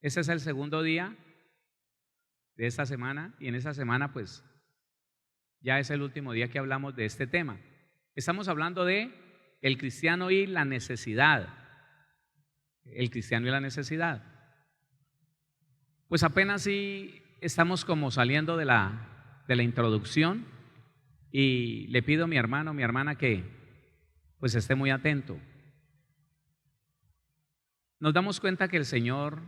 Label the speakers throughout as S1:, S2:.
S1: Este es el segundo día de esta semana y en esta semana pues ya es el último día que hablamos de este tema. Estamos hablando de el cristiano y la necesidad. El cristiano y la necesidad. Pues apenas sí estamos como saliendo de la introducción y le pido a mi hermano, mi hermana que pues esté muy atento. Nos damos cuenta que el Señor,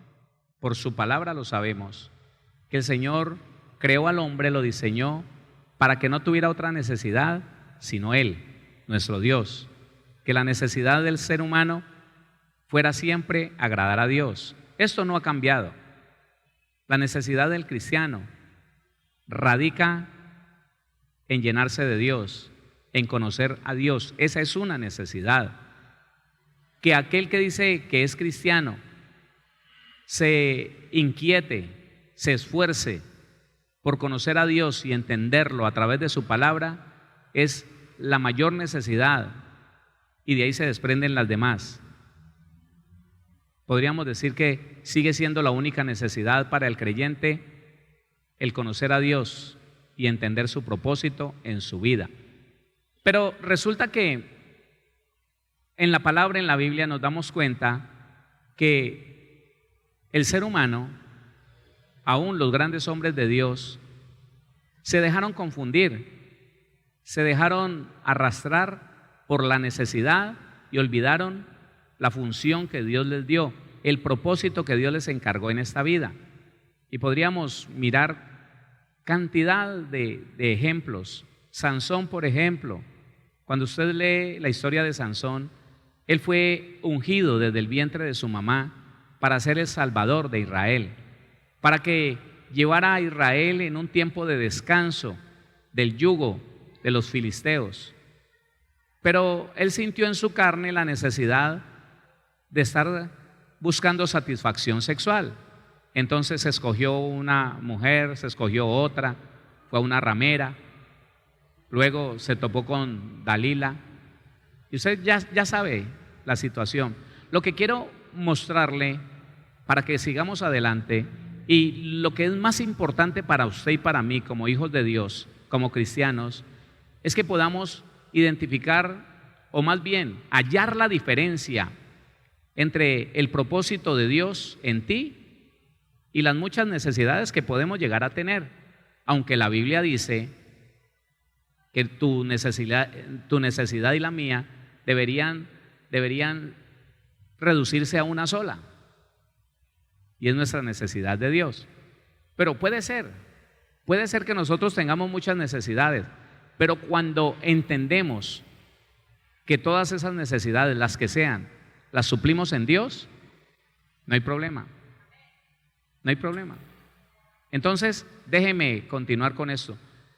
S1: por su palabra lo sabemos, que el Señor creó al hombre, lo diseñó para que no tuviera otra necesidad sino Él, nuestro Dios. Que la necesidad del ser humano fuera siempre agradar a Dios. Esto no ha cambiado. La necesidad del cristiano radica en llenarse de Dios, en conocer a Dios. Esa es una necesidad. Que aquel que dice que es cristiano se inquiete, se esfuerce por conocer a Dios y entenderlo a través de su palabra es la mayor necesidad y de ahí se desprenden las demás. Podríamos decir que sigue siendo la única necesidad para el creyente el conocer a Dios y entender su propósito en su vida. Pero resulta que en la palabra, en la Biblia, nos damos cuenta que el ser humano, aún los grandes hombres de Dios, se dejaron confundir, se dejaron arrastrar por la necesidad y olvidaron la función que Dios les dio, el propósito que Dios les encargó en esta vida. Y podríamos mirar cantidad de ejemplos. Sansón, por ejemplo, cuando usted lee la historia de Sansón, él fue ungido desde el vientre de su mamá para ser el salvador de Israel, para que llevara a Israel en un tiempo de descanso del yugo de los filisteos. Pero él sintió en su carne la necesidad de estar buscando satisfacción sexual. Entonces se escogió una mujer, se escogió otra, fue a una ramera, luego se topó con Dalila. Y usted ya sabe la situación. Lo que quiero mostrarle para que sigamos adelante y lo que es más importante para usted y para mí como hijos de Dios, como cristianos, es que podamos identificar o más bien hallar la diferencia entre el propósito de Dios en ti y las muchas necesidades que podemos llegar a tener, aunque la Biblia dice que tu necesidad y la mía deberían reducirse a una sola, y es nuestra necesidad de Dios. Pero puede ser que nosotros tengamos muchas necesidades, pero cuando entendemos que todas esas necesidades, las que sean, las suplimos en Dios, no hay problema. No hay problema. Entonces, déjeme continuar con esto.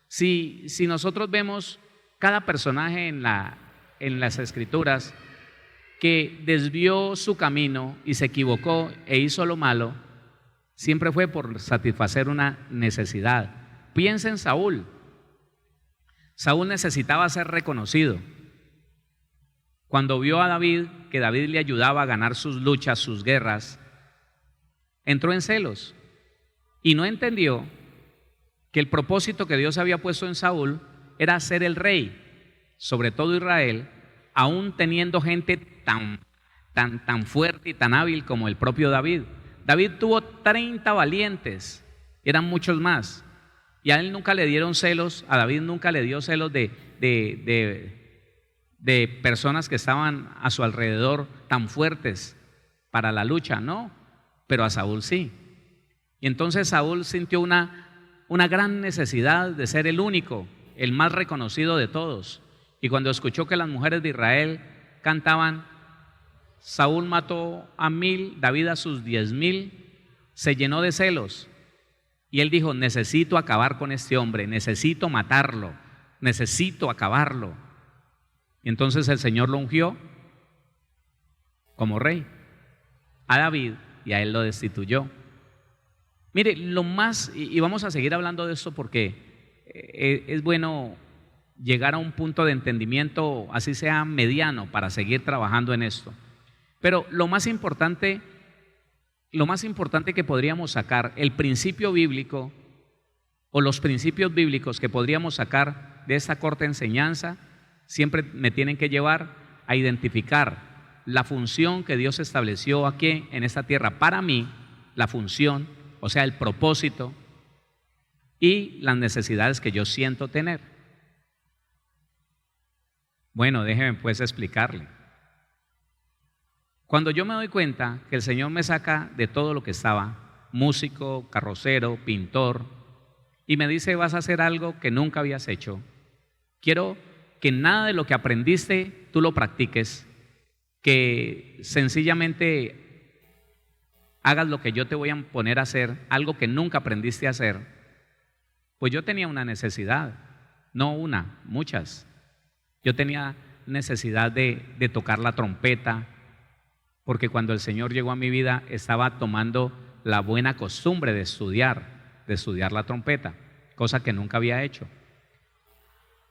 S1: Si nosotros vemos cada personaje en las Escrituras que desvió su camino y se equivocó e hizo lo malo, siempre fue por satisfacer una necesidad. Piensa en Saúl. Saúl necesitaba ser reconocido. Cuando vio a David, que David le ayudaba a ganar sus luchas, sus guerras, entró en celos y no entendió que el propósito que Dios había puesto en Saúl era ser el rey sobre todo Israel, aún teniendo gente tan fuerte y tan hábil como el propio David. David tuvo 30 valientes, eran muchos más, y a él nunca le dieron celos, a David nunca le dio celos de personas que estaban a su alrededor tan fuertes para la lucha, no, pero a Saúl sí. Y entonces Saúl sintió una gran necesidad de ser el único, el más reconocido de todos. Y cuando escuchó que las mujeres de Israel cantaban, Saúl mató a 1000, David a sus 10,000, se llenó de celos. Y él dijo, necesito acabar con este hombre, necesito matarlo, necesito acabarlo. Y entonces el Señor lo ungió como rey a David y a él lo destituyó. Mire, lo más, y vamos a seguir hablando de esto porque es bueno llegar a un punto de entendimiento, así sea mediano, para seguir trabajando en esto. Pero lo más importante lo más importante que podríamos sacar, el principio bíblico o los principios bíblicos que podríamos sacar de esta corta enseñanza, siempre me tienen que llevar a identificar la función que Dios estableció aquí en esta tierra para mí, la función, o sea, el propósito y las necesidades que yo siento tener. Bueno, déjeme pues explicarle. Cuando yo me doy cuenta que el Señor me saca de todo lo que estaba, músico, carrocero, pintor, y me dice, vas a hacer algo que nunca habías hecho, quiero que nada de lo que aprendiste tú lo practiques, que sencillamente hagas lo que yo te voy a poner a hacer, algo que nunca aprendiste a hacer. Pues yo tenía una necesidad, no una, muchas. Yo tenía necesidad de tocar la trompeta, porque cuando el Señor llegó a mi vida estaba tomando la buena costumbre de estudiar la trompeta, cosa que nunca había hecho.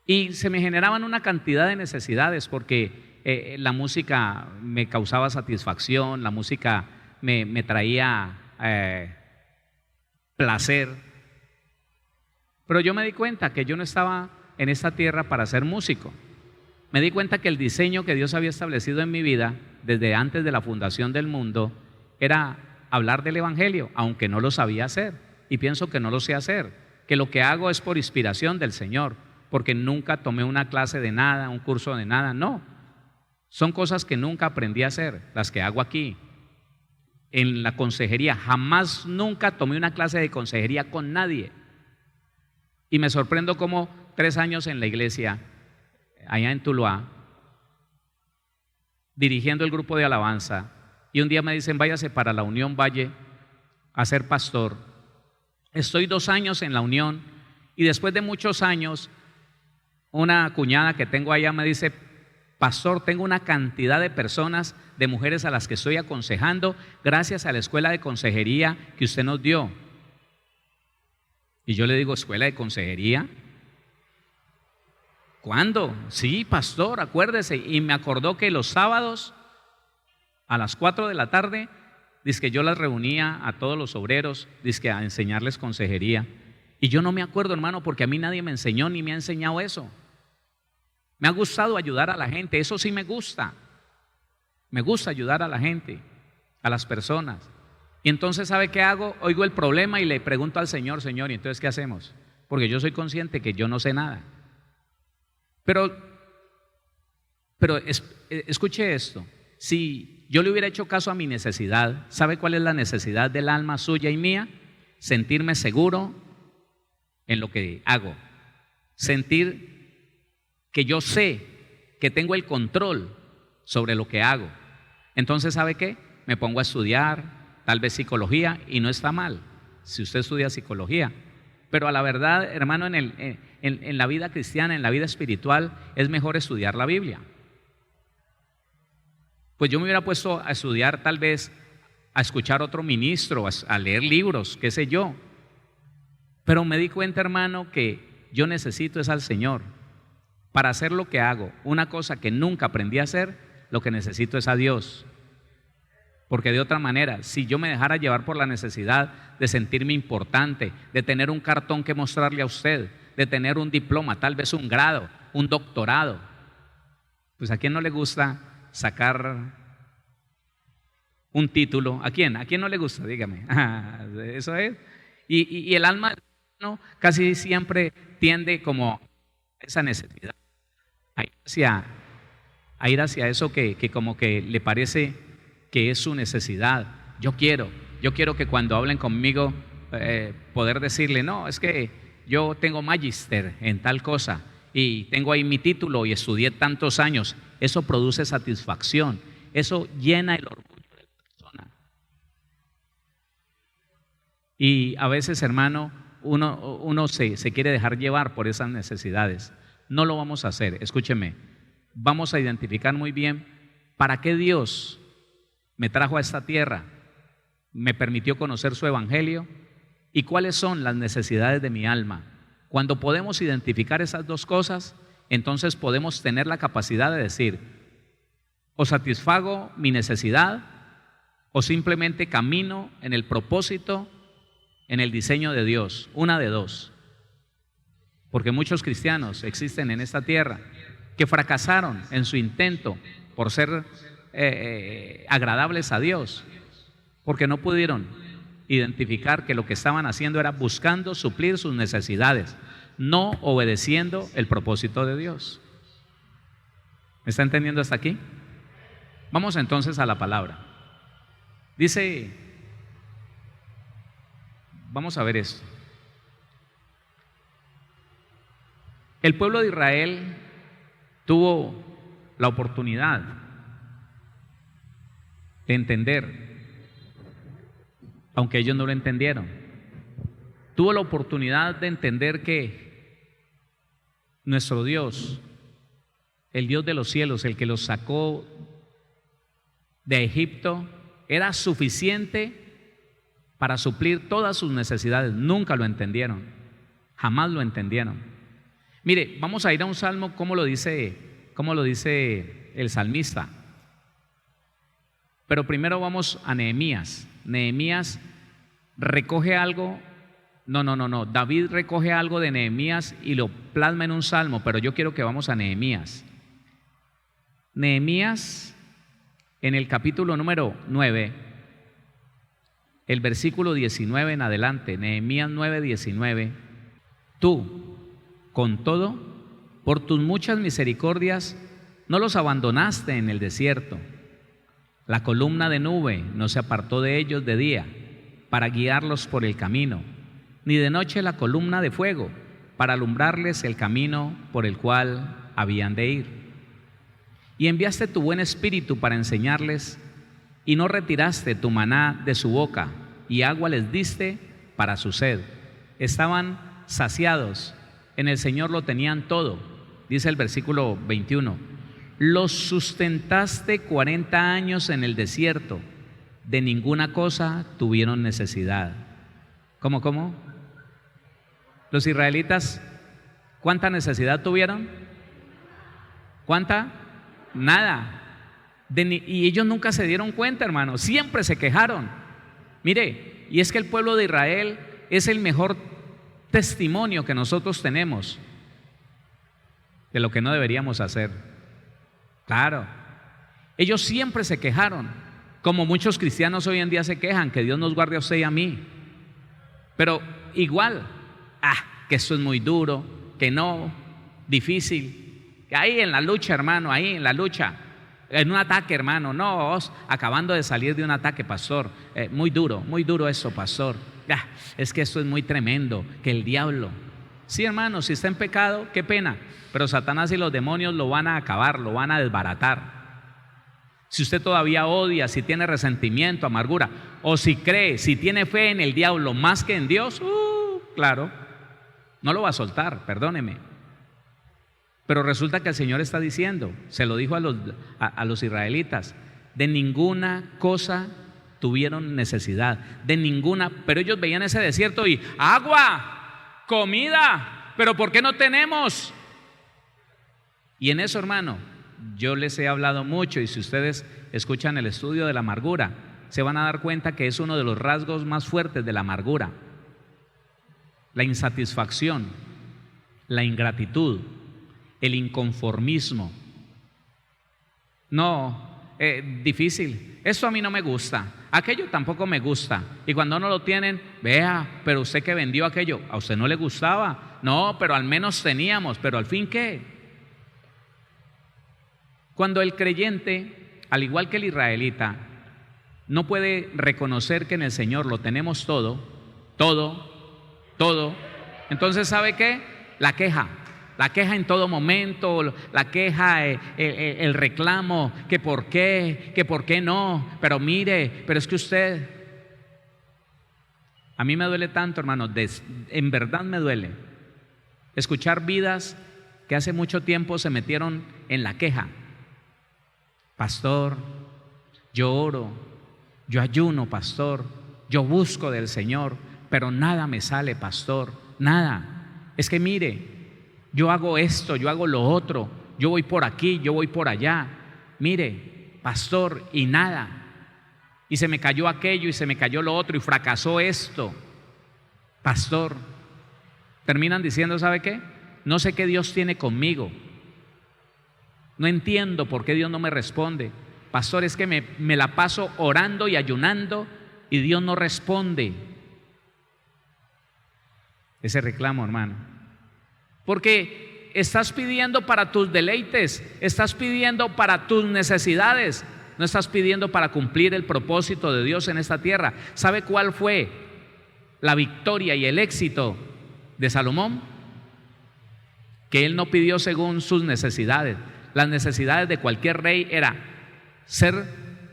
S1: Y se me generaban una cantidad de necesidades porque la música me causaba satisfacción, la música me traía placer. Pero yo me di cuenta que yo no estaba en esta tierra para ser músico. Me di cuenta que el diseño que Dios había establecido en mi vida desde antes de la fundación del mundo era hablar del Evangelio, aunque no lo sabía hacer y pienso que no lo sé hacer, que lo que hago es por inspiración del Señor, porque nunca tomé una clase de nada, un curso de nada, no. Son cosas que nunca aprendí a hacer, las que hago aquí. En la consejería, jamás nunca tomé una clase de consejería con nadie. Y me sorprendo como 3 años en la iglesia, allá en Tuluá, dirigiendo el grupo de alabanza, y un día me dicen, váyase para la Unión Valle a ser pastor. Estoy 2 años en la Unión, y después de muchos años, una cuñada que tengo allá me dice, pastor, tengo una cantidad de personas, de mujeres a las que estoy aconsejando, gracias a la escuela de consejería que usted nos dio. Y yo le digo, ¿escuela de consejería? ¿Cuándo? Sí, pastor, acuérdese. Y me acordó que los sábados a las 4 de la tarde, dice que yo las reunía a todos los obreros, dice que a enseñarles consejería. Y yo no me acuerdo, hermano, porque a mí nadie me enseñó ni me ha enseñado eso. Me ha gustado ayudar a la gente, eso sí me gusta. Me gusta ayudar a la gente, a las personas. Y entonces, ¿sabe qué hago? Oigo el problema y le pregunto al Señor, Señor, ¿y entonces qué hacemos? Porque yo soy consciente que yo no sé nada. Pero escuche esto, si yo le hubiera hecho caso a mi necesidad, ¿sabe cuál es la necesidad del alma suya y mía? Sentirme seguro en lo que hago, sentir que yo sé que tengo el control sobre lo que hago. Entonces, ¿sabe qué? Me pongo a estudiar, tal vez psicología, y no está mal si usted estudia psicología. Pero a la verdad, hermano, en la vida cristiana, en la vida espiritual, es mejor estudiar la Biblia. Pues yo me hubiera puesto a estudiar, tal vez, a escuchar a otro ministro, a leer libros, qué sé yo. Pero me di cuenta, hermano, que yo necesito es al Señor. Para hacer lo que hago, una cosa que nunca aprendí a hacer, lo que necesito es a Dios. Porque de otra manera, si yo me dejara llevar por la necesidad de sentirme importante, de tener un cartón que mostrarle a usted, de tener un diploma, tal vez un grado, un doctorado, pues ¿a quién no le gusta sacar un título? ¿A quién? ¿A quién no le gusta? Dígame. Eso es. Y el alma, ¿no?, casi siempre tiende como a esa necesidad, a ir hacia eso que como que le parece que es su necesidad. Yo quiero que cuando hablen conmigo poder decirle, no, es que yo tengo magíster en tal cosa y tengo ahí mi título y estudié tantos años. Eso produce satisfacción, eso llena el orgullo de la persona. Y a veces, hermano, uno se quiere dejar llevar por esas necesidades. No lo vamos a hacer, escúcheme. Vamos a identificar muy bien para qué Dios me trajo a esta tierra, me permitió conocer su evangelio y cuáles son las necesidades de mi alma. Cuando podemos identificar esas dos cosas, entonces podemos tener la capacidad de decir, o satisfago mi necesidad o simplemente camino en el propósito, en el diseño de Dios. Una de dos. Porque muchos cristianos existen en esta tierra que fracasaron en su intento por ser agradables a Dios, porque no pudieron identificar que lo que estaban haciendo era buscando suplir sus necesidades, no obedeciendo el propósito de Dios. ¿Me está entendiendo hasta aquí? Vamos entonces a la palabra. Dice, vamos a ver esto. El pueblo de Israel tuvo la oportunidad de entender, aunque ellos no lo entendieron, tuvo la oportunidad de entender que nuestro Dios, el Dios de los cielos, el que los sacó de Egipto, era suficiente para suplir todas sus necesidades. Nunca lo entendieron, jamás lo entendieron. Mire, vamos a ir a un salmo, como lo dice el salmista. Pero primero vamos a Nehemías. Nehemías recoge algo, no, David recoge algo de Nehemías y lo plasma en un salmo, pero yo quiero que vamos a Nehemías. Nehemías, en el capítulo número 9, el versículo 19 en adelante, Nehemías 9:19, tú, con todo, por tus muchas misericordias, no los abandonaste en el desierto. La columna de nube no se apartó de ellos de día, para guiarlos por el camino, ni de noche la columna de fuego, para alumbrarles el camino por el cual habían de ir. Y enviaste tu buen espíritu para enseñarles, y no retiraste tu maná de su boca, y agua les diste para su sed. Estaban saciados, en el Señor lo tenían todo. Dice el versículo 21, los sustentaste 40 años en el desierto, de ninguna cosa tuvieron necesidad. ¿Cómo? Los israelitas, ¿cuánta necesidad tuvieron? ¿Cuánta? Nada. Y ellos nunca se dieron cuenta, hermano, siempre se quejaron. Mire, y es que el pueblo de Israel es el mejor testimonio que nosotros tenemos de lo que no deberíamos hacer. Claro, ellos siempre se quejaron, como muchos cristianos hoy en día se quejan, que Dios nos guarde a usted y a mí. Pero igual, que esto es muy duro, que no, difícil, que ahí en la lucha, hermano, ahí en la lucha, en un ataque, hermano, no, acabando de salir de un ataque, pastor, muy duro eso, pastor. Es que esto es muy tremendo, que el diablo, sí, hermano, si está en pecado, qué pena, pero Satanás y los demonios lo van a acabar, lo van a desbaratar. Si usted todavía odia, si tiene resentimiento, amargura, o si cree, si tiene fe en el diablo más que en Dios, claro, no lo va a soltar, perdóneme. Pero resulta que el Señor está diciendo, se lo dijo a los israelitas, de ninguna cosa tuvieron necesidad, de ninguna, pero ellos veían ese desierto y agua, comida, pero ¿por qué no tenemos? Y en eso, hermano, yo les he hablado mucho, y si ustedes escuchan el estudio de la amargura, se van a dar cuenta que es uno de los rasgos más fuertes de la amargura: la insatisfacción, la ingratitud, el inconformismo. No, difícil, eso a mí no me gusta, aquello tampoco me gusta. Y cuando no lo tienen, vea, pero usted que vendió aquello, a usted no le gustaba. No, pero al menos teníamos, pero al fin ¿qué? Cuando el creyente, al igual que el israelita, no puede reconocer que en el Señor lo tenemos todo, entonces ¿sabe qué? La queja en todo momento, la queja, el reclamo, que por qué no, pero mire, pero es que usted, a mí me duele tanto, hermano, en verdad me duele escuchar vidas que hace mucho tiempo se metieron en la queja. Pastor, yo oro, yo ayuno, pastor, yo busco del Señor, pero nada me sale, pastor, nada. Es que mire, yo hago esto, yo hago lo otro, yo voy por aquí, yo voy por allá. Mire, pastor, y nada. y se me cayó aquello y se me cayó lo otro y fracasó esto. Pastor, terminan diciendo, ¿sabe qué? No sé qué Dios tiene conmigo. No entiendo por qué Dios no me responde. Pastor, es que me la paso orando y ayunando y Dios no responde. Ese reclamo, hermano. Porque estás pidiendo para tus deleites, estás pidiendo para tus necesidades, no estás pidiendo para cumplir el propósito de Dios en esta tierra. ¿Sabe cuál fue la victoria y el éxito de Salomón? Que él no pidió según sus necesidades. Las necesidades de cualquier rey era ser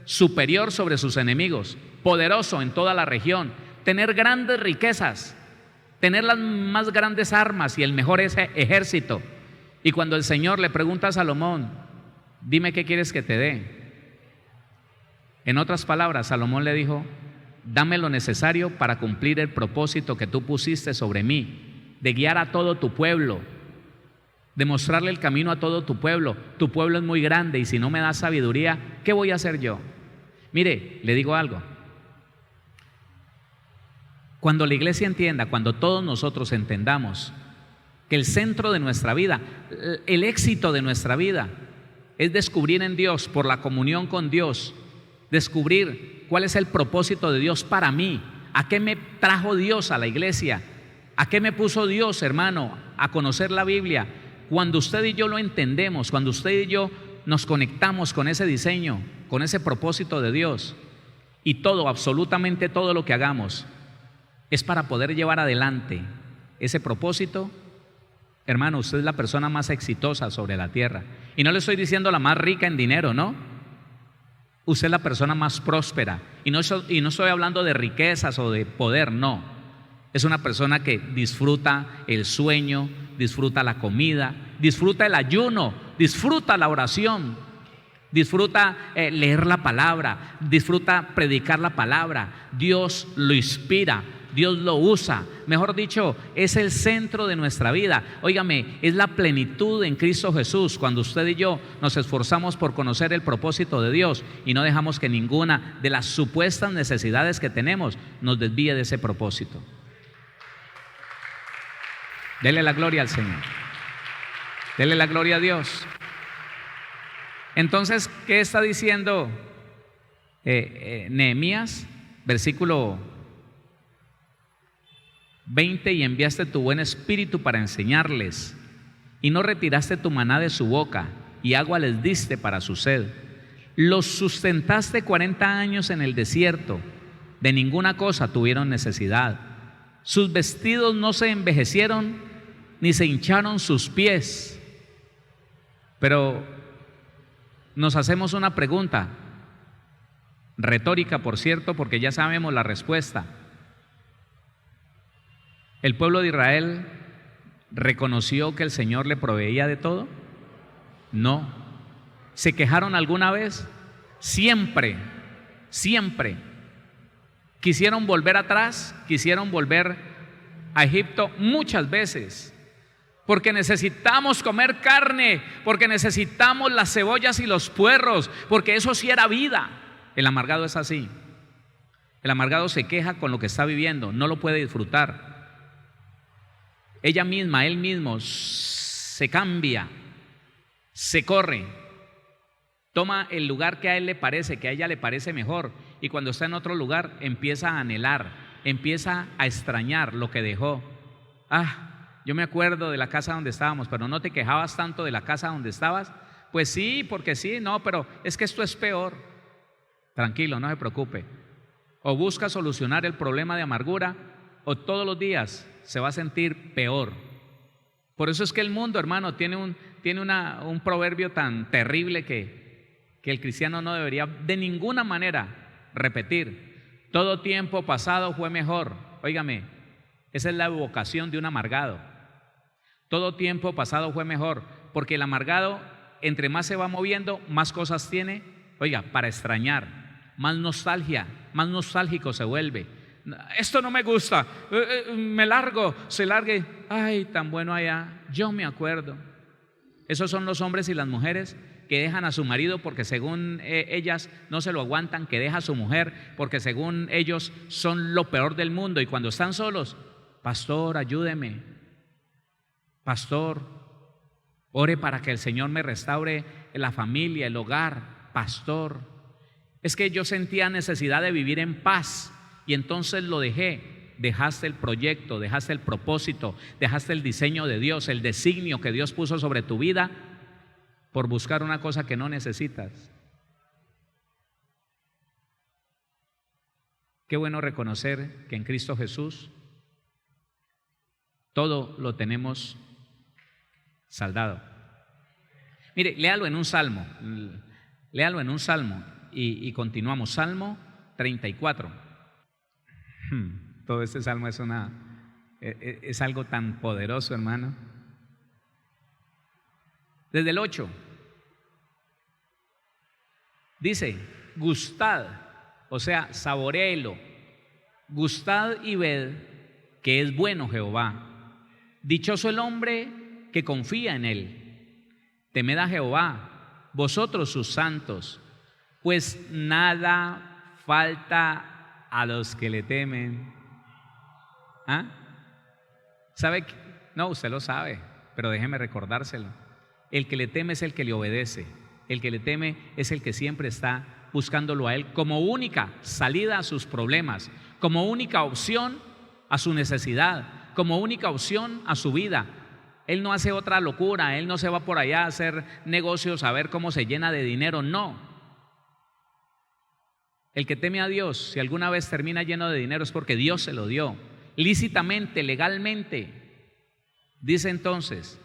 S1: superior sobre sus enemigos, poderoso en toda la región, tener grandes riquezas, tener las más grandes armas y el mejor ejército. Y cuando el Señor le pregunta a Salomón, dime qué quieres que te dé. En otras palabras, Salomón le dijo, dame lo necesario para cumplir el propósito que tú pusiste sobre mí, de guiar a todo tu pueblo, de mostrarle el camino a todo tu pueblo. Tu pueblo es muy grande y si no me das sabiduría, ¿qué voy a hacer yo? Mire, le digo algo. Cuando la iglesia entienda, cuando todos nosotros entendamos que el centro de nuestra vida, el éxito de nuestra vida es descubrir en Dios, por la comunión con Dios, descubrir cuál es el propósito de Dios para mí, a qué me trajo Dios a la iglesia, a qué me puso Dios, hermano, a conocer la Biblia. Cuando usted y yo lo entendemos, cuando usted y yo nos conectamos con ese diseño, con ese propósito de Dios, y todo, absolutamente todo lo que hagamos es para poder llevar adelante ese propósito, hermano, usted es la persona más exitosa sobre la tierra. Y no le estoy diciendo la más rica en dinero, ¿no? Usted es la persona más próspera. Y no estoy hablando de riquezas o de poder, no. Es una persona que disfruta el sueño, disfruta la comida, disfruta el ayuno, disfruta la oración, disfruta leer la palabra, disfruta predicar la palabra. Dios lo inspira, Dios lo usa. Mejor dicho, es el centro de nuestra vida. Óigame, es la plenitud en Cristo Jesús cuando usted y yo nos esforzamos por conocer el propósito de Dios y no dejamos que ninguna de las supuestas necesidades que tenemos nos desvíe de ese propósito. Dele la gloria al Señor. Dele la gloria a Dios. Entonces, ¿qué está diciendo Nehemías? Versículo 20: y enviaste tu buen espíritu para enseñarles, y no retiraste tu maná de su boca, y agua les diste para su sed. Los sustentaste 40 años en el desierto, de ninguna cosa tuvieron necesidad. Sus vestidos no se envejecieron, ni se hincharon sus pies. Pero nos hacemos una pregunta, retórica por cierto, porque ya sabemos la respuesta. ¿El pueblo de Israel reconoció que el Señor le proveía de todo? No. ¿Se quejaron alguna vez? Siempre, siempre. ¿Quisieron volver atrás? ¿Quisieron volver a Egipto? Muchas veces. Porque necesitamos comer carne, porque necesitamos las cebollas y los puerros, porque eso sí era vida. El amargado es así. El amargado se queja con lo que está viviendo, no lo puede disfrutar. Ella misma, él mismo se cambia, se corre, toma el lugar que a él le parece, que a ella le parece mejor, y cuando está en otro lugar empieza a anhelar, empieza a extrañar lo que dejó. Yo me acuerdo de la casa donde estábamos, pero ¿no te quejabas tanto de la casa donde estabas? Pues sí, porque sí, no, pero es que esto es peor. Tranquilo, no se preocupe. O busca solucionar el problema de amargura, o todos los días se va a sentir peor. Por eso es que el mundo, hermano, tiene un proverbio tan terrible que el cristiano no debería de ninguna manera repetir. Todo tiempo pasado fue mejor. Óigame, esa es la vocación de un amargado. Todo tiempo pasado fue mejor, porque el amargado, entre más se va moviendo, más cosas tiene, oiga, para extrañar, más nostalgia, más nostálgico se vuelve. Esto no me gusta, me largo, se largue. Ay, tan bueno allá, yo me acuerdo. Esos son los hombres y las mujeres que dejan a su marido porque según ellas no se lo aguantan, que deja a su mujer porque según ellos son lo peor del mundo, y cuando están solos, pastor, ayúdeme, pastor, ore para que el Señor me restaure la familia, el hogar, pastor. Es que yo sentía necesidad de vivir en paz y entonces lo dejé. Dejaste el proyecto, dejaste el propósito, dejaste el diseño de Dios, el designio que Dios puso sobre tu vida por buscar una cosa que no necesitas. Qué bueno reconocer que en Cristo Jesús todo lo tenemos saldado. Mire, léalo en un salmo, y continuamos. Salmo 34. Todo este salmo es algo tan poderoso, hermano. Desde el 8 dice: gustad, o sea, saboréelo, gustad y ved que es bueno Jehová. Dichoso el hombre que confía en él. Temed a Jehová, vosotros sus santos, pues nada falta a los que le temen. ¿Ah? ¿Sabe? No, usted lo sabe, pero déjeme recordárselo. El que le teme es el que le obedece. El que le teme es el que siempre está buscándolo a Él como única salida a sus problemas, como única opción a su necesidad, como única opción a su vida. Él no hace otra locura, Él no se va por allá a hacer negocios, a ver cómo se llena de dinero, no. El que teme a Dios, si alguna vez termina lleno de dinero, es porque Dios se lo dio, lícitamente, legalmente. Dice entonces: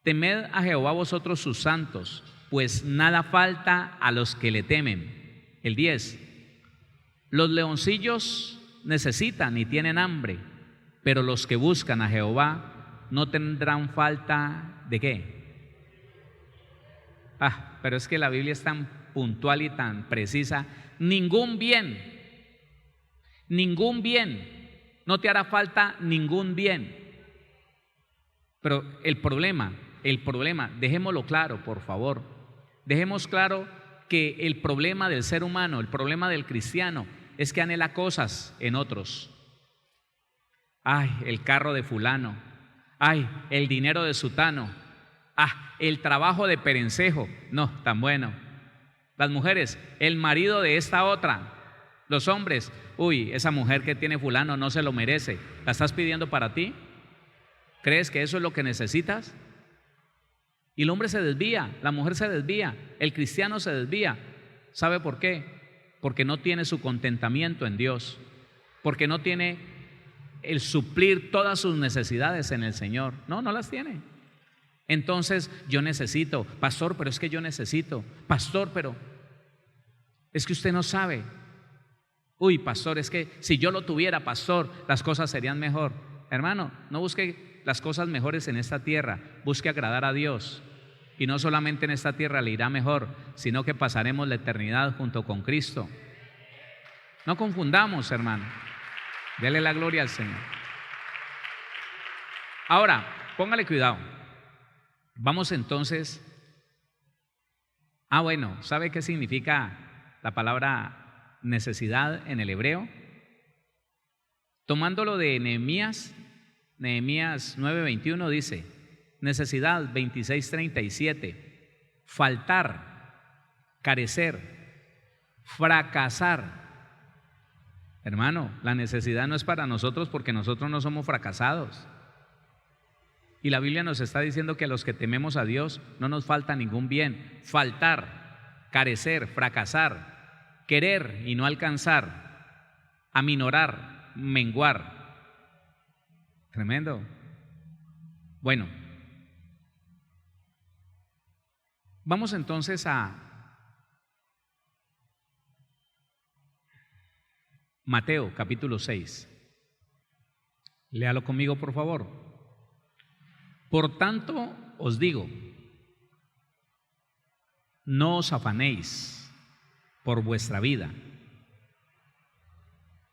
S1: temed a Jehová vosotros sus santos, pues nada falta a los que le temen. El 10. Los leoncillos necesitan y tienen hambre, pero los que buscan a Jehová no tendrán falta ¿de qué? Pero es que la Biblia es tan puntual y tan precisa. Ningún bien, no te hará falta ningún bien. Pero el problema, dejémoslo claro, por favor. Dejemos claro que el problema del ser humano, el problema del cristiano, es que anhela cosas en otros. Ay, el carro de fulano. Ay, el dinero de sutano. El trabajo de perencejo. No, tan bueno. Las mujeres, el marido de esta otra. Los hombres, uy, esa mujer que tiene fulano no se lo merece. ¿La estás pidiendo para ti? ¿Crees que eso es lo que necesitas? Y el hombre se desvía, la mujer se desvía, el cristiano se desvía. ¿Sabe por qué? Porque no tiene su contentamiento en Dios, porque no tiene el suplir todas sus necesidades en el Señor. No las tiene. Entonces, yo necesito, pastor, pero es que yo necesito, pastor, pero es que usted no sabe. Uy, pastor, es que si yo lo tuviera, pastor, las cosas serían mejor. Hermano, no busque las cosas mejores en esta tierra, busque agradar a Dios. Y no solamente en esta tierra le irá mejor, sino que pasaremos la eternidad junto con Cristo. No confundamos, hermano. Dele la gloria al Señor. Ahora, póngale cuidado. Vamos entonces. Bueno, ¿sabe qué significa la palabra necesidad en el hebreo? Tomándolo de Nehemías 9:21 dice: necesidad 26:37, faltar, carecer, fracasar. Hermano, la necesidad no es para nosotros porque nosotros no somos fracasados. Y la Biblia nos está diciendo que a los que tememos a Dios no nos falta ningún bien. Faltar, carecer, fracasar, querer y no alcanzar, aminorar, menguar. Tremendo. Bueno, vamos entonces a Mateo capítulo 6. Léalo conmigo, por favor. Por tanto os digo, no os afanéis por vuestra vida.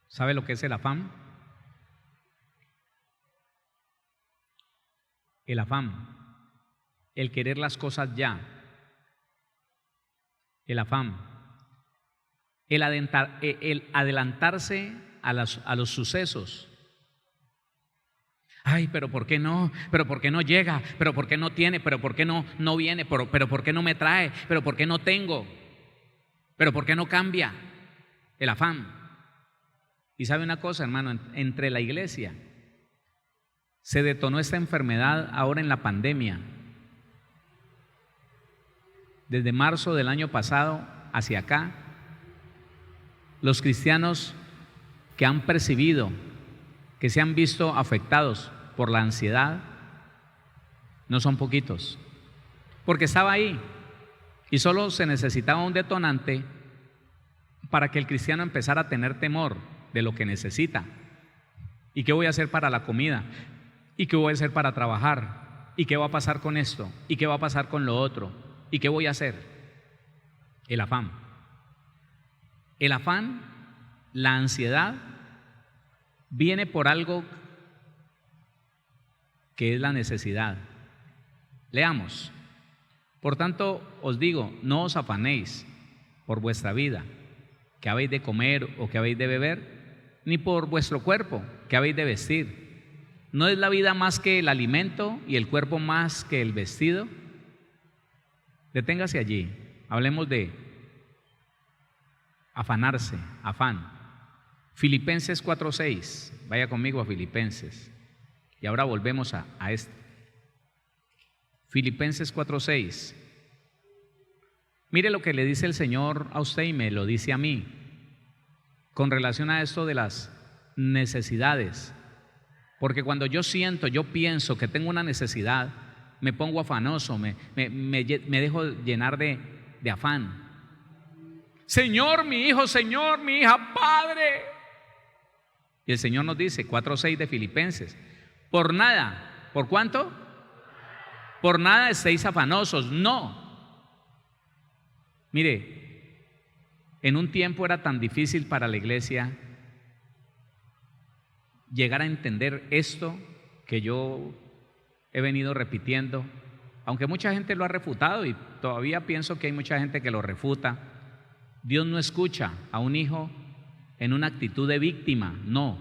S1: ¿Sabe lo que es el afán? El el querer las cosas ya, el afán, el adelantarse a los sucesos. Ay, pero ¿por qué no? ¿Pero por qué no llega? ¿Pero por qué no tiene? ¿Pero por qué no viene? ¿Pero por qué no me trae? ¿Pero por qué no tengo? ¿Pero por qué no cambia? El afán. Y sabe una cosa, hermano, entre la iglesia se detonó esta enfermedad ahora en la pandemia. Desde marzo del año pasado hacia acá, los cristianos que han percibido, que se han visto afectados por la ansiedad, no son poquitos, porque estaba ahí y solo se necesitaba un detonante para que el cristiano empezara a tener temor de lo que necesita. ¿Y qué voy a hacer para la comida? ¿Y qué voy a hacer para trabajar? ¿Y qué va a pasar con esto? ¿Y qué va a pasar con lo otro? ¿Y qué voy a hacer? El afán. El afán, la ansiedad, viene por algo que es la necesidad. Leamos. Por tanto, os digo, no os afanéis por vuestra vida, que habéis de comer o que habéis de beber, ni por vuestro cuerpo, que habéis de vestir. ¿No es la vida más que el alimento y el cuerpo más que el vestido? Deténgase allí. Hablemos de afanarse, afán. Filipenses 4:6. Vaya conmigo a Filipenses. Y ahora volvemos a esto. Filipenses 4:6. Mire lo que le dice el Señor a usted y me lo dice a mí con relación a esto de las necesidades. Porque cuando yo pienso que tengo una necesidad, me pongo afanoso, me dejo llenar de afán. Señor, mi hijo, Señor, mi hija, Padre. Y el Señor nos dice, 4:6 de Filipenses, por nada, ¿por cuánto? Por nada estéis afanosos, no. Mire, en un tiempo era tan difícil para la iglesia llegar a entender esto que yo he venido repitiendo, aunque mucha gente lo ha refutado y todavía pienso que hay mucha gente que lo refuta. Dios no escucha a un hijo en una actitud de víctima, no.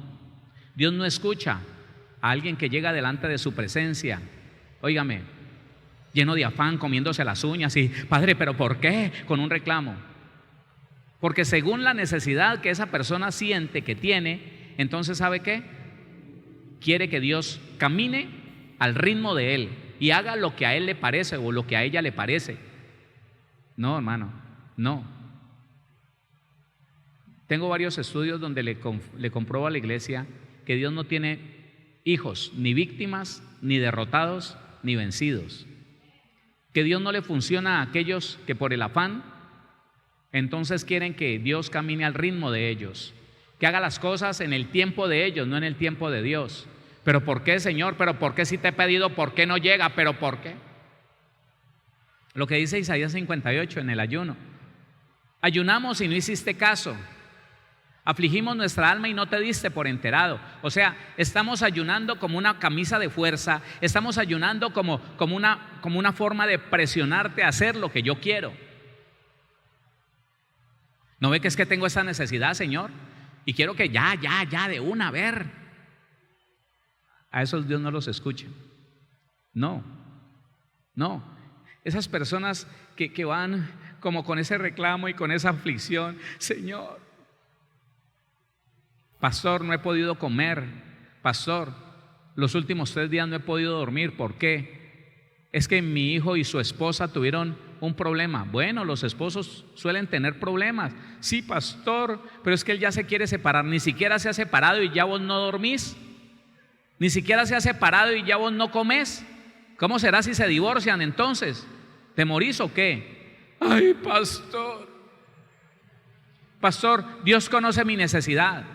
S1: Dios no escucha a alguien que llega delante de su presencia, óigame, lleno de afán, comiéndose las uñas y, Padre, ¿pero por qué? Con un reclamo. Porque según la necesidad que esa persona siente que tiene, entonces ¿sabe qué? Quiere que Dios camine al ritmo de él y haga lo que a él le parece o lo que a ella le parece. No, hermano, no. Tengo varios estudios donde le compruebo a la iglesia que Dios no tiene hijos, ni víctimas, ni derrotados, ni vencidos. Que Dios no le funciona a aquellos que por el afán, entonces quieren que Dios camine al ritmo de ellos, que haga las cosas en el tiempo de ellos, no en el tiempo de Dios. ¿Pero por qué, Señor? ¿Pero por qué si te he pedido? ¿Por qué no llega? ¿Pero por qué? Lo que dice Isaías 58 en el ayuno. Ayunamos y no hiciste caso. Afligimos nuestra alma y no te diste por enterado. O sea, estamos ayunando como una camisa de fuerza. Estamos ayunando como una forma de presionarte a hacer lo que yo quiero. ¿No ve que es que tengo esa necesidad, Señor? Y quiero que ya, de una, a ver. A esos Dios no los escucha. No. Esas personas que van como con ese reclamo y con esa aflicción. Señor, pastor, no he podido comer. Pastor, los últimos 3 días no he podido dormir. ¿Por qué? Es que mi hijo y su esposa tuvieron un problema. Bueno, los esposos suelen tener problemas. Sí, pastor, pero es que él ya se quiere separar. Ni siquiera se ha separado y ya vos no dormís. Ni siquiera se ha separado y ya vos no comés. ¿Cómo será si se divorcian entonces? ¿Te morís o qué? Ay, pastor, Dios conoce mi necesidad.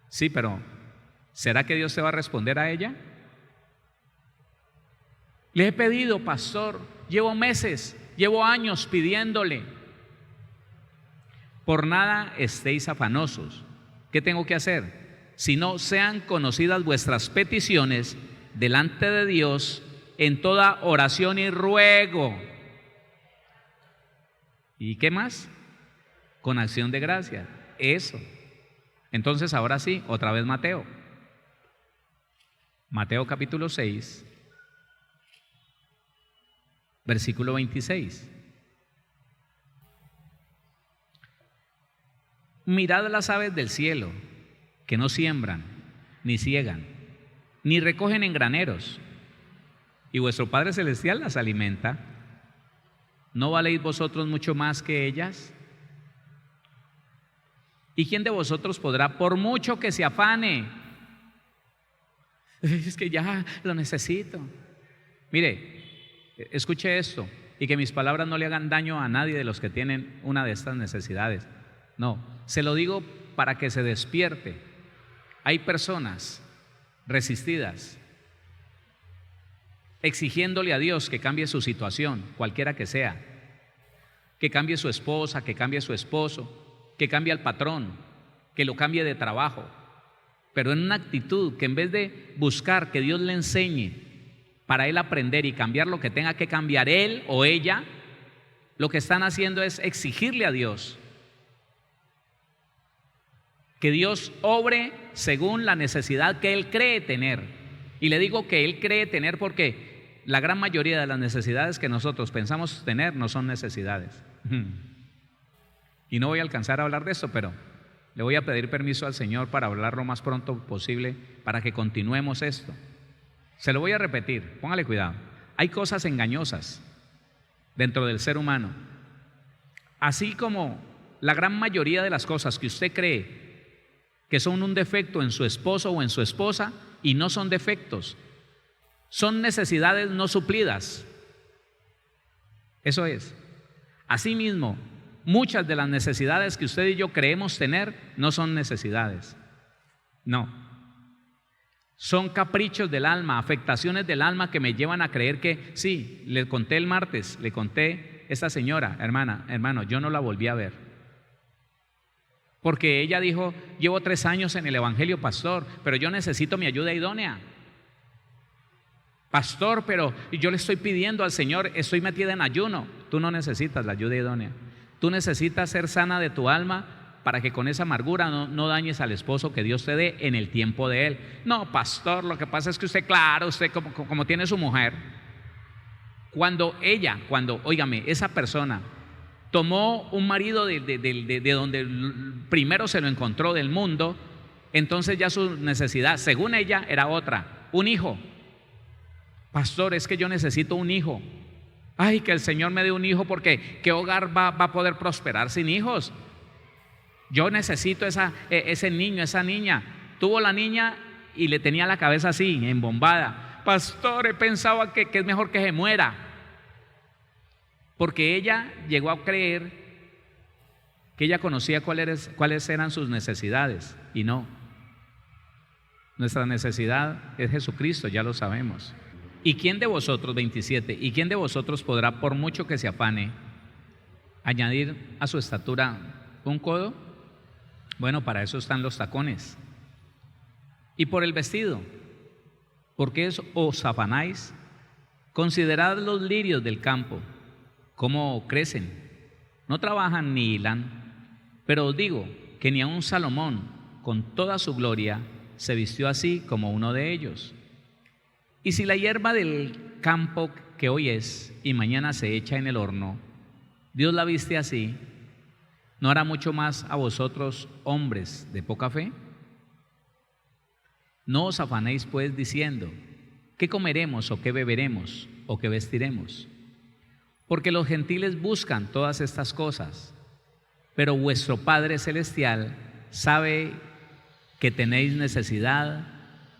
S1: Sí, pero ¿será que Dios te va a responder a ella? Le he pedido, pastor, llevo meses, llevo años pidiéndole. Por nada estéis afanosos. ¿Qué tengo que hacer? Si no sean conocidas vuestras peticiones delante de Dios en toda oración y ruego. ¿Y qué más? Con acción de gracia. Eso. Entonces ahora sí, otra vez Mateo. Mateo capítulo 6, versículo 26. Mirad las aves del cielo, que no siembran, ni ciegan, ni recogen en graneros, y vuestro Padre Celestial las alimenta. ¿No valéis vosotros mucho más que ellas? ¿Y quién de vosotros podrá, por mucho que se afane? Es que ya lo necesito. Mire, escuche esto, y que mis palabras no le hagan daño a nadie de los que tienen una de estas necesidades. No, se lo digo para que se despierte. Hay personas resistidas, exigiéndole a Dios que cambie su situación, cualquiera que sea, que cambie su esposa, que cambie su esposo, que cambie al patrón, que lo cambie de trabajo, pero en una actitud que en vez de buscar que Dios le enseñe para él aprender y cambiar lo que tenga que cambiar él o ella, lo que están haciendo es exigirle a Dios que Dios obre según la necesidad que él cree tener. Y le digo que él cree tener porque la gran mayoría de las necesidades que nosotros pensamos tener no son necesidades. Y no voy a alcanzar a hablar de esto, pero le voy a pedir permiso al Señor para hablar lo más pronto posible para que continuemos esto. Se lo voy a repetir, póngale cuidado. Hay cosas engañosas dentro del ser humano. Así como la gran mayoría de las cosas que usted cree que son un defecto en su esposo o en su esposa, y no son defectos, son necesidades no suplidas. Eso es. Asimismo, muchas de las necesidades que usted y yo creemos tener no son necesidades. No. Son caprichos del alma, afectaciones del alma que me llevan a creer que, sí, le conté el martes, le conté a esta señora, hermano, yo no la volví a ver. Porque ella dijo, llevo 3 años en el evangelio, pastor, pero yo necesito mi ayuda idónea. Pastor, pero yo le estoy pidiendo al Señor, estoy metida en ayuno. Tú no necesitas la ayuda idónea. Tú necesitas ser sana de tu alma para que con esa amargura no dañes al esposo que Dios te dé en el tiempo de él. No, pastor, lo que pasa es que usted, claro, usted como tiene su mujer, óigame, esa persona tomó un marido de donde primero se lo encontró del mundo, entonces ya su necesidad, según ella, era otra, un hijo. Pastor, es que yo necesito un hijo. Ay, que el Señor me dé un hijo, porque ¿qué hogar va a poder prosperar sin hijos? Yo necesito ese niño, esa niña. Tuvo la niña y le tenía la cabeza así, embombada. Pastor, he pensado que es mejor que se muera. Porque ella llegó a creer que ella conocía cuáles eran sus necesidades, y no. Nuestra necesidad es Jesucristo, ya lo sabemos. ¿Y quién de vosotros, 27, y quién de vosotros podrá, por mucho que se afane, añadir a su estatura un codo? Bueno, para eso están los tacones. Y por el vestido, ¿por qué os afanáis? Considerad los lirios del campo, cómo crecen, no trabajan ni hilan, pero os digo que ni aun Salomón, con toda su gloria, se vistió así como uno de ellos. Y si la hierba del campo que hoy es y mañana se echa en el horno, Dios la viste así, ¿no hará mucho más a vosotros, hombres de poca fe? No os afanéis pues diciendo, ¿qué comeremos o qué beberemos o qué vestiremos? Porque los gentiles buscan todas estas cosas, pero vuestro Padre Celestial sabe que tenéis necesidad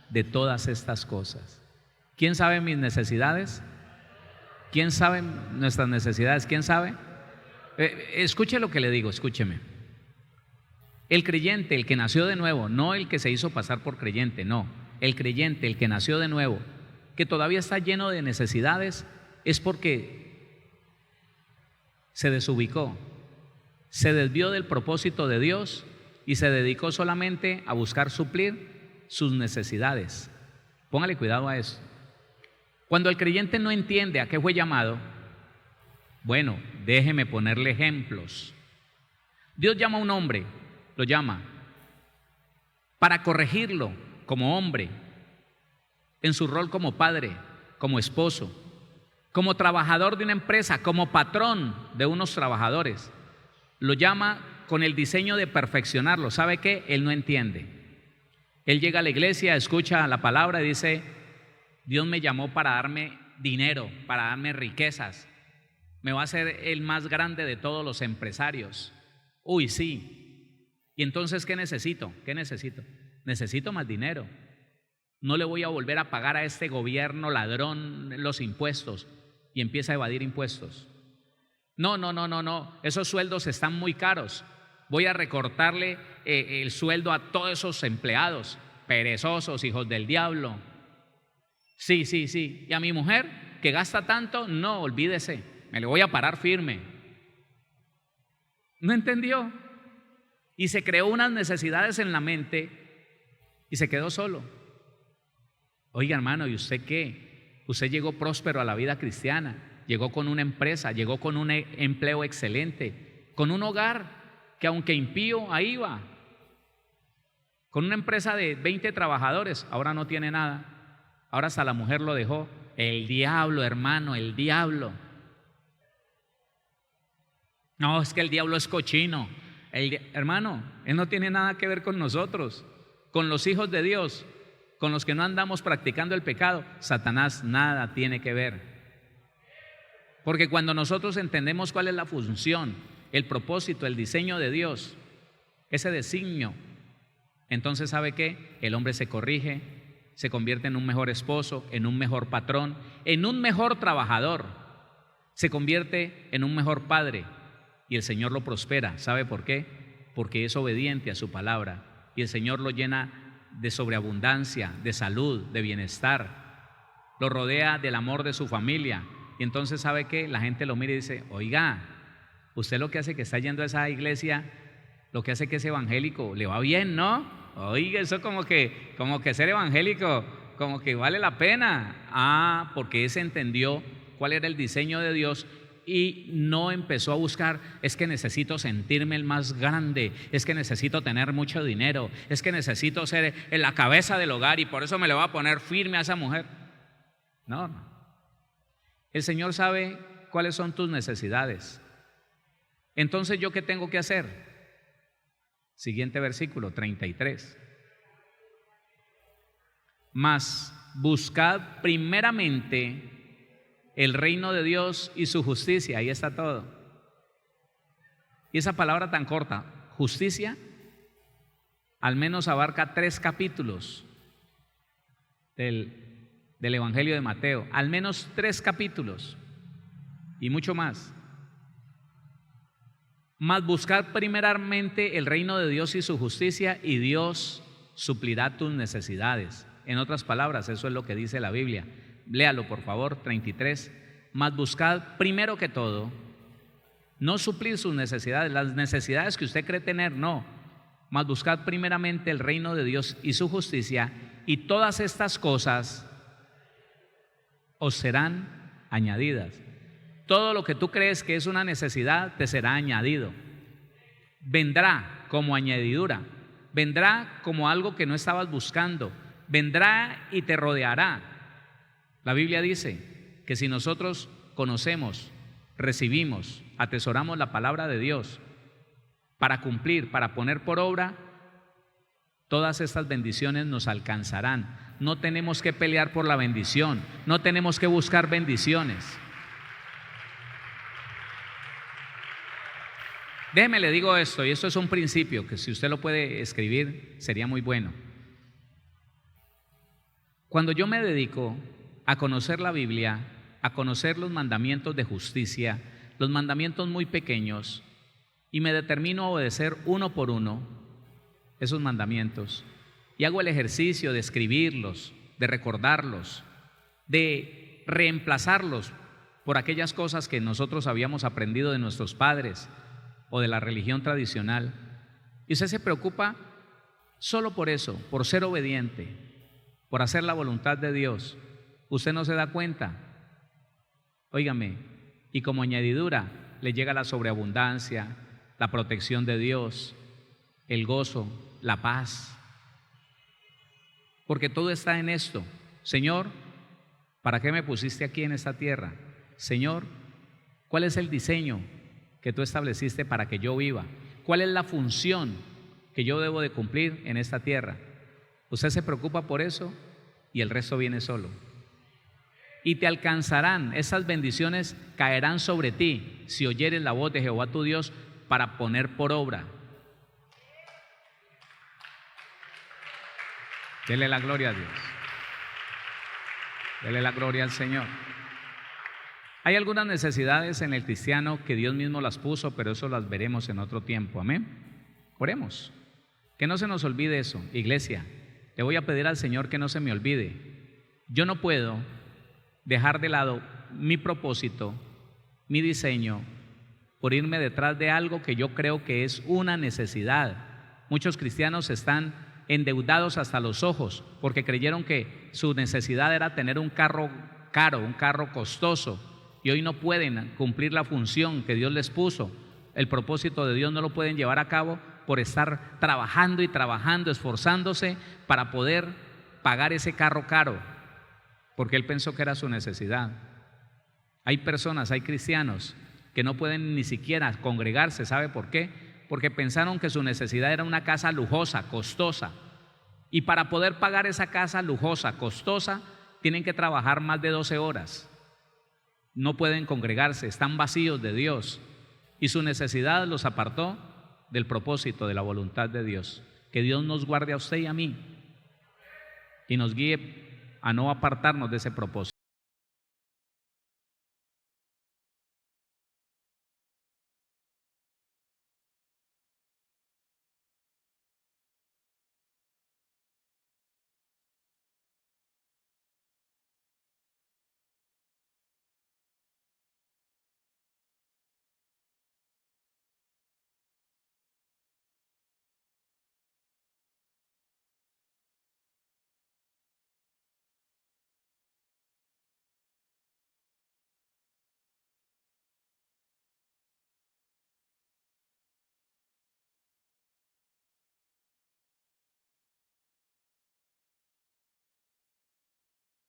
S1: de todas estas cosas. ¿Quién sabe mis necesidades? ¿Quién sabe nuestras necesidades? ¿Quién sabe? Escuche lo que le digo, escúcheme. El creyente, el que nació de nuevo, no el que se hizo pasar por creyente, no. El creyente, el que nació de nuevo, que todavía está lleno de necesidades, es porque se desubicó, se desvió del propósito de Dios y se dedicó solamente a buscar suplir sus necesidades. Póngale cuidado a eso. Cuando el creyente no entiende a qué fue llamado, bueno, déjeme ponerle ejemplos. Dios llama a un hombre, lo llama para corregirlo como hombre, en su rol como padre, como esposo, como trabajador de una empresa, como patrón de unos trabajadores. Lo llama con el diseño de perfeccionarlo. ¿Sabe qué? Él no entiende. Él llega a la iglesia, escucha la palabra y dice: Dios me llamó para darme dinero, para darme riquezas. Me va a hacer el más grande de todos los empresarios. Uy, sí. ¿Y entonces qué necesito? ¿Qué necesito? Necesito más dinero. No le voy a volver a pagar a este gobierno ladrón los impuestos. Y empieza a evadir impuestos. No. Esos sueldos están muy caros. Voy a recortarle el sueldo a todos esos empleados. Perezosos, hijos del diablo. Sí. ¿Y a mi mujer que gasta tanto? No, olvídese. Me le voy a parar firme. ¿No entendió? Y se creó unas necesidades en la mente y se quedó solo. Oiga, hermano, ¿y usted qué? Usted llegó próspero a la vida cristiana, llegó con una empresa, llegó con un empleo excelente, con un hogar que aunque impío, ahí va, con una empresa de 20 trabajadores, ahora no tiene nada, ahora hasta la mujer lo dejó. El diablo, hermano, el diablo. No, es que el diablo es cochino. Hermano, él no tiene nada que ver con nosotros, con los hijos de Dios, con los que no andamos practicando el pecado. Satanás nada tiene que ver. Porque cuando nosotros entendemos cuál es la función, el propósito, el diseño de Dios, ese designio, entonces ¿sabe qué? El hombre se corrige, se convierte en un mejor esposo, en un mejor patrón, en un mejor trabajador, se convierte en un mejor padre y el Señor lo prospera. ¿Sabe por qué? Porque es obediente a su palabra y el Señor lo llena de sobreabundancia, de salud, de bienestar, lo rodea del amor de su familia. Y entonces ¿sabe qué? La gente lo mira y dice: oiga, usted lo que hace que está yendo a esa iglesia, lo que hace que es evangélico, le va bien, ¿no? Oiga, eso como que ser evangélico, como que vale la pena. Porque ese entendió cuál era el diseño de Dios y no empezó a buscar: es que necesito sentirme el más grande, es que necesito tener mucho dinero, es que necesito ser en la cabeza del hogar y por eso me le voy a poner firme a esa mujer. No. El Señor sabe cuáles son tus necesidades. Entonces, ¿yo qué tengo que hacer? Siguiente versículo, 33. Mas buscad primeramente el reino de Dios y su justicia. Ahí está todo. Y esa palabra tan corta, justicia, al menos abarca 3 capítulos del Evangelio de Mateo. Al menos 3 capítulos y mucho más. Mas buscad primeramente el reino de Dios y su justicia, y Dios suplirá tus necesidades. En otras palabras, eso es lo que dice la Biblia. Léalo, por favor, 33. Mas buscad primero que todo, no suplir sus necesidades, las necesidades que usted cree tener, no. Mas buscad primeramente el reino de Dios y su justicia, y todas estas cosas os serán añadidas. Todo lo que tú crees que es una necesidad te será añadido. Vendrá como añadidura, vendrá como algo que no estabas buscando, vendrá y te rodeará. La Biblia dice que si nosotros conocemos, recibimos, atesoramos la palabra de Dios para cumplir, para poner por obra, todas estas bendiciones nos alcanzarán. No tenemos que pelear por la bendición, no tenemos que buscar bendiciones. Déjeme le digo esto, y esto es un principio que si usted lo puede escribir sería muy bueno. Cuando yo me dedico a conocer la Biblia, a conocer los mandamientos de justicia, los mandamientos muy pequeños, y me determino a obedecer uno por uno esos mandamientos, y hago el ejercicio de escribirlos, de recordarlos, de reemplazarlos por aquellas cosas que nosotros habíamos aprendido de nuestros padres o de la religión tradicional, y usted se preocupa solo por eso, por ser obediente, por hacer la voluntad de Dios, usted no se da cuenta. Óigame, y como añadidura le llega la sobreabundancia, la protección de Dios, el gozo, la paz. Porque todo está en esto. Señor, ¿para qué me pusiste aquí en esta tierra? Señor, ¿cuál es el diseño que tú estableciste para que yo viva? ¿Cuál es la función que yo debo de cumplir en esta tierra? Usted se preocupa por eso y el resto viene solo. Y te alcanzarán, esas bendiciones caerán sobre ti si oyeres la voz de Jehová tu Dios para poner por obra. Dele la gloria a Dios. Dele la gloria al Señor. Hay algunas necesidades en el cristiano que Dios mismo las puso, pero eso las veremos en otro tiempo. Amén. Oremos. Que no se nos olvide eso, iglesia. Le voy a pedir al Señor que no se me olvide. Yo no puedo dejar de lado mi propósito, mi diseño, por irme detrás de algo que yo creo que es una necesidad. Muchos cristianos están endeudados hasta los ojos porque creyeron que su necesidad era tener un carro caro, un carro costoso, y hoy no pueden cumplir la función que Dios les puso. El propósito de Dios no lo pueden llevar a cabo por estar trabajando y trabajando, esforzándose para poder pagar ese carro caro, porque él pensó que era su necesidad. Hay personas, hay cristianos que no pueden ni siquiera congregarse. ¿Sabe por qué? Porque pensaron que su necesidad era una casa lujosa, costosa, y para poder pagar esa casa lujosa, costosa, tienen que trabajar más de 12 horas. No pueden congregarse, están vacíos de Dios, y su necesidad los apartó del propósito, de la voluntad de Dios. Que Dios nos guarde a usted y a mí y nos guíe a no apartarnos de ese propósito.